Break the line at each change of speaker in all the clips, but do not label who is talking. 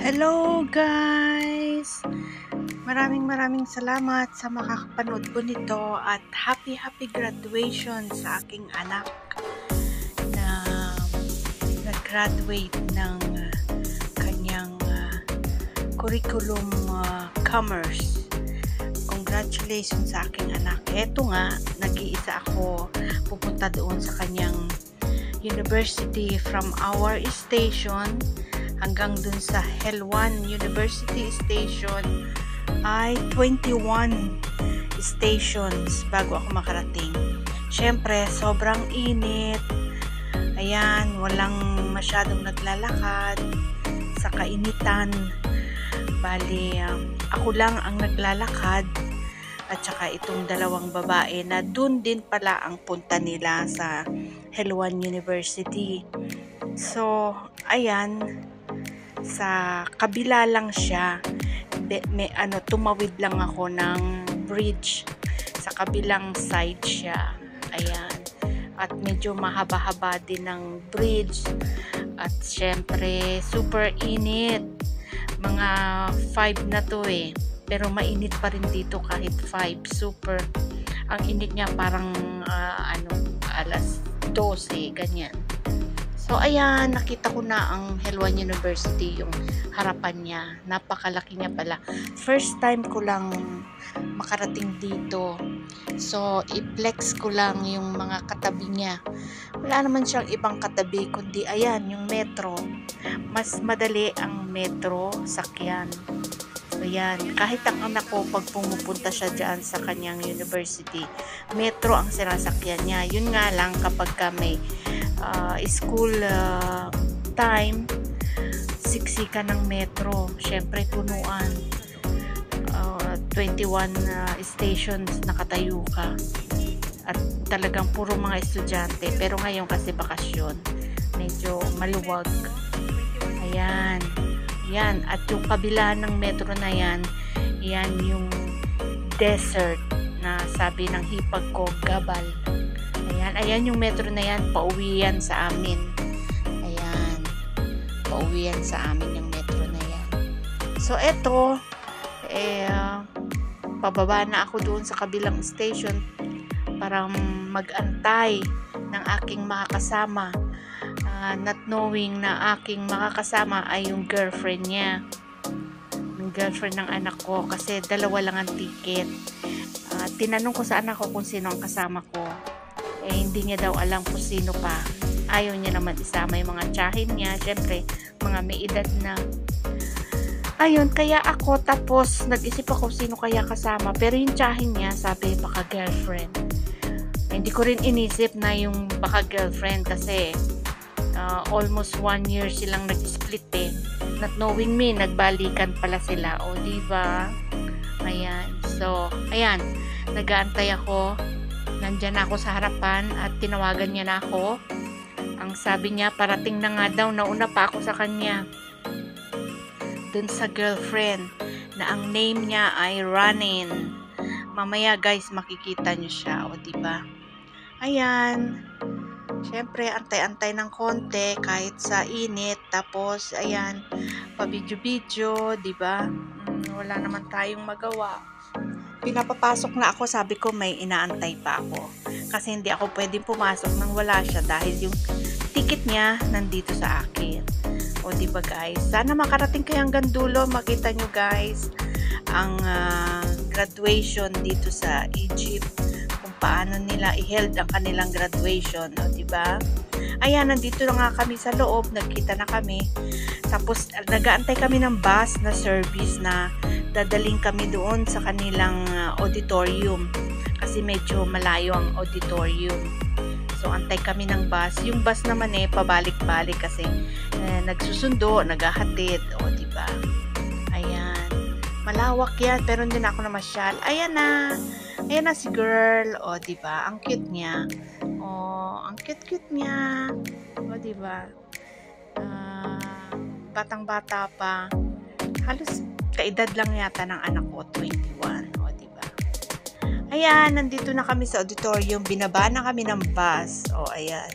Hello guys! Maraming salamat sa makakapanood po nito at happy graduation sa aking anak na nag-graduate ng kanyang curriculum commerce. Congratulations sa aking anak. Eto nga, nag-iisa ako pupunta doon sa kanyang university from our station hanggang dun sa Helwan University Station ay 21 stations bago ako makarating. Syempre, sobrang init. Ayan, walang masyadong naglalakad sa kainitan. Bali, ako lang ang naglalakad at saka itong dalawang babae na dun din pala ang punta nila sa Helwan University. So, ayan, sa kabila lang siya. Tumawid lang ako ng bridge. Sa kabilang side siya. Ayan. At medyo mahaba-haba din ng bridge. At syempre, super init. Mga 5 na to eh. Pero mainit pa rin dito kahit 5. Super. Ang init niya parang alas 12, ganyan. So, ayan, nakita ko na ang Helwan University, yung harapan niya. Napakalaki niya pala. First time ko lang makarating dito. So, i-flex ko lang yung mga katabi niya. Wala naman siyang ibang katabi, kundi, ayan, yung metro. Mas madali ang metro sakyan. So, ayan, kahit ang anak ko, pag pumupunta siya dyan sa kanyang university, metro ang sinasakyan niya. Yun nga lang, kapag may school time, siksika ng metro. Syempre, punuan. 21 stations nakatayo ka. At talagang puro mga estudyante. Pero ngayon kasi bakasyon, medyo maluwag. Ayan. Yan. At yung kabila ng metro na yan, yan yung desert na sabi ng hipag ko, Gabal. Ayan yung metro na yan, pauwi yan sa amin. Ayan, pauwi yan sa amin yung metro na yan. So, eto, pababa na ako doon sa kabilang station para mag-antay ng aking makakasama. Not knowing na aking makakasama ay yung girlfriend niya. Yung girlfriend ng anak ko kasi dalawa lang ang ticket. Tinanong ko sa anak ko kung sino ang kasama ko. Hindi niya daw alam kung sino pa. Ayaw niya naman isama yung mga tiyahin niya. Siyempre, mga may edad na. Ayun, kaya ako tapos nag-isip ako sino kaya kasama. Pero yung tiyahin niya, sabi baka girlfriend. Hindi ko rin inisip na yung baka girlfriend kasi almost 1 year silang nag-split eh. Not knowing me, nagbalikan pala sila. O, diba? Ayan. So, ayan. Nag-aantay ako. Nandyan ako sa harapan at tinawagan niya na ako. Ang sabi niya, parating na nga daw, nauna pa ako sa kanya. Dun sa girlfriend na ang name niya ay Ranin. Mamaya guys, makikita niyo siya. O, diba? Ayan. Siyempre, antay-antay ng konti kahit sa init. Tapos, ayan, pa-video-video, diba? Wala naman tayong magawa. Pinapapasok na ako, sabi ko may inaantay pa ako. Kasi hindi ako pwedeng pumasok nang wala siya dahil yung ticket niya nandito sa akin. O diba guys, sana makarating kayo hanggang dulo. Makita nyo guys ang graduation dito sa Egypt. Kung paano nila i-held ang kanilang graduation. O diba? Ayan, nandito na nga kami sa loob. Nagkita na kami. Tapos, nag-aantay kami ng bus na service na dadaling kami doon sa kanilang auditorium. Kasi medyo malayo ang auditorium. So, antay kami ng bus. Yung bus naman pabalik-balik kasi nagsusundo, naghahatid. O, diba? Ayan. Malawak yan, pero hindi na ako namasyal. Ayan na. Ayan na si girl. O, diba? Ang cute niya. O, ang cute-cute niya. O, diba? Batang-bata pa. Halos kaedad lang yata ng anak ko, 21. O, diba? Ayan, nandito na kami sa auditorium. Binaba na kami ng bus. O, ayan.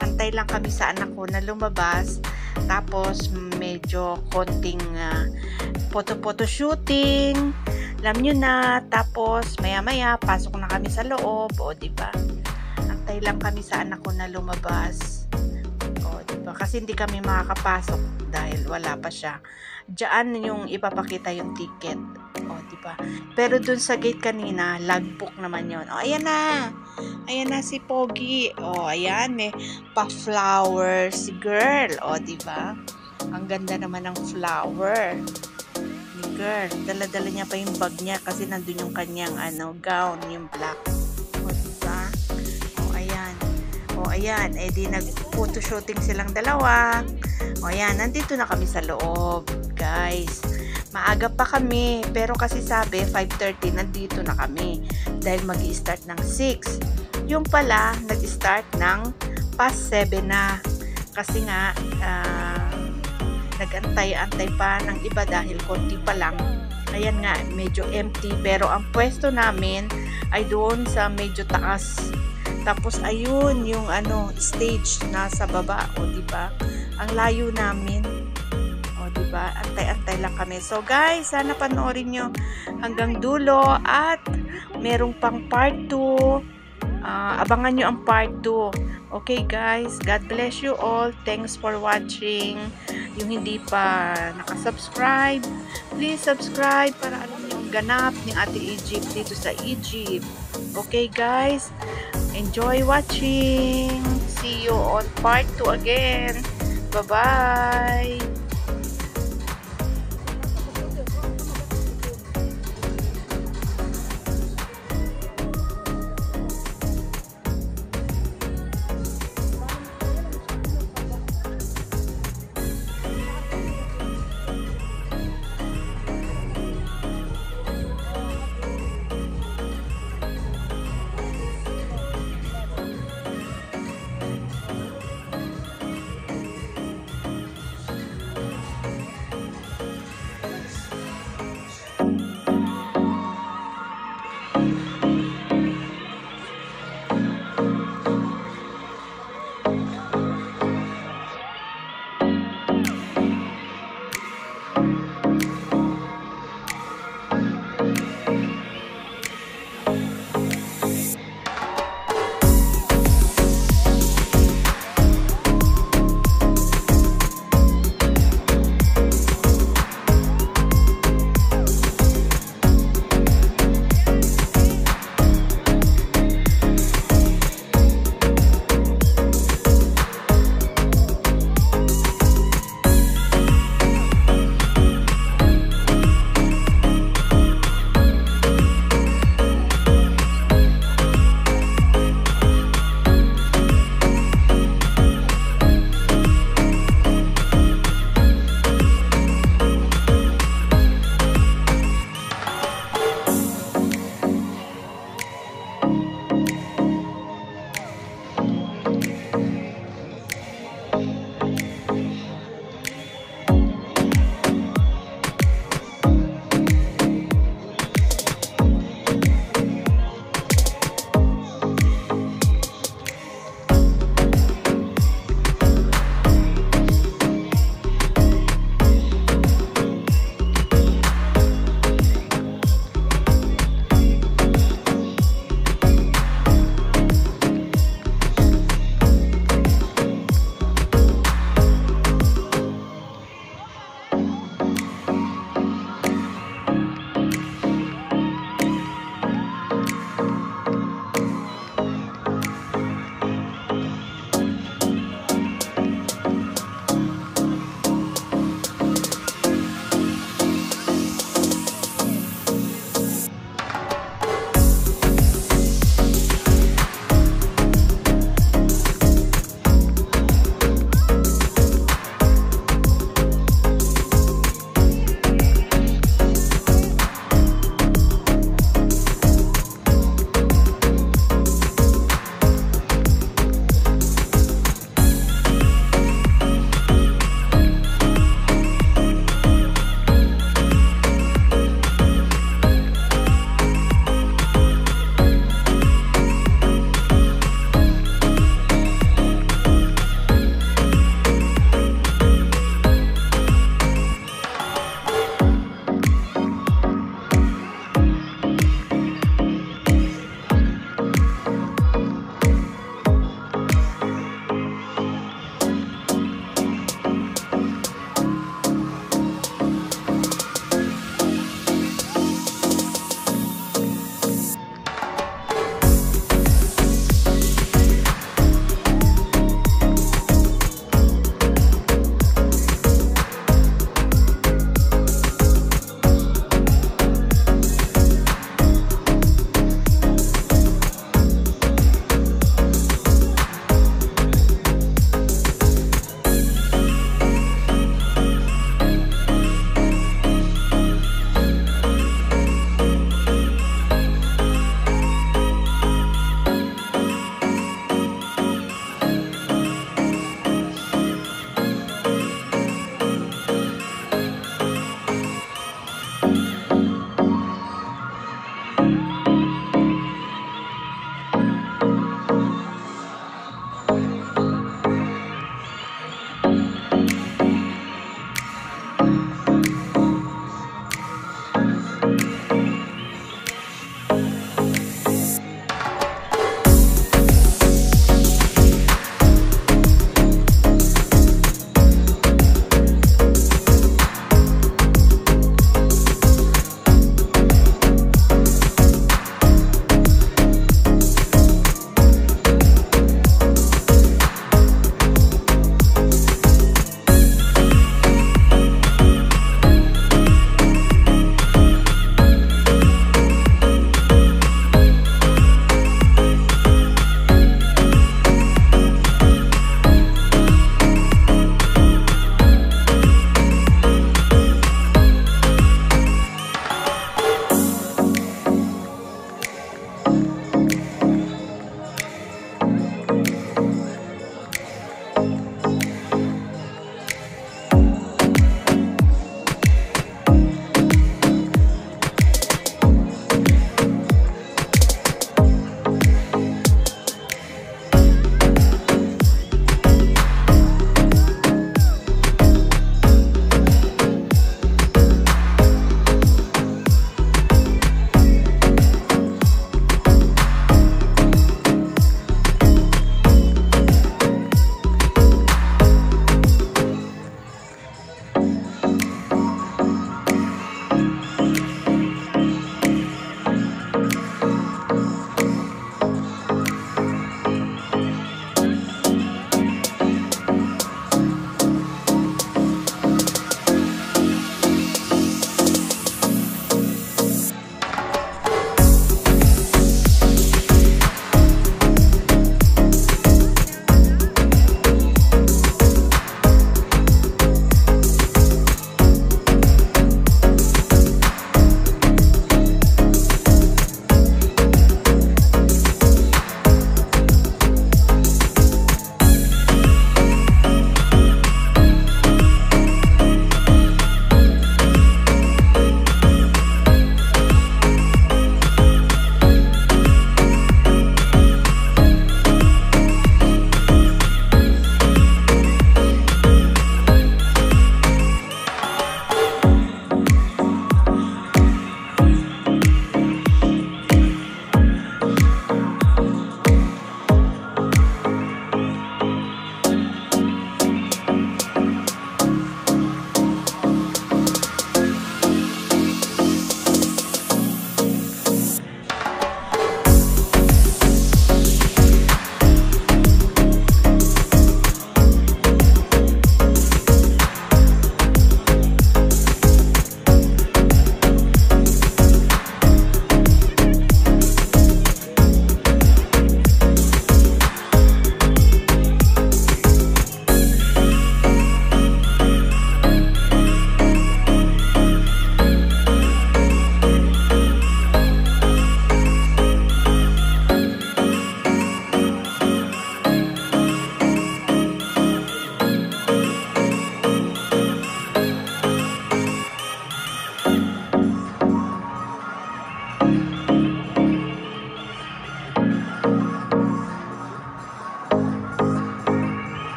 Antay lang kami sa anak ko na lumabas. Tapos, medyo konting photo shooting. Alam nyo na, tapos maya-maya pasok na kami sa loob, o diba? Antay lang kami sa anak ko na lumabas. O diba? Kasi hindi kami makakapasok dahil wala pa siya. Diyan yung ipapakita yung ticket. O diba? Pero dun sa gate kanina, logbook naman yon. O ayan na. Ayan na si Pogi. O ayan, may pa-flower si girl. O diba? Ang ganda naman ng flower ni girl. Dala-dala niya pa yung bag niya kasi nandun yung kanyang gown, yung black. O diba? O ayan. O ayan, eh di nag-photo shooting silang dalawa. O ayan, nandito na kami sa loob, guys. Maaga pa kami, pero kasi sabi 5:30 nandito na kami dahil magi-start ng 6. Yung pala, nag-start ng past 7 na. Kasi nga, nag-antay-antay pa ng iba dahil konti pa lang. Ayan nga, medyo empty. Pero ang pwesto namin ay doon sa medyo taas. Tapos ayun, yung stage nasa baba. O diba? Ang layo namin. O diba? Antay-antay lang kami. So guys, sana panoorin nyo hanggang dulo. At merong pang part 2. Abangan nyo ang part 2. Okay guys, God bless you all. Thanks for watching. Yung hindi pa nakasubscribe, please subscribe para alam nyo ang ganap ng Ate Egypt dito sa Egypt. Okay guys, enjoy watching. See you on part 2 again. Bye-bye.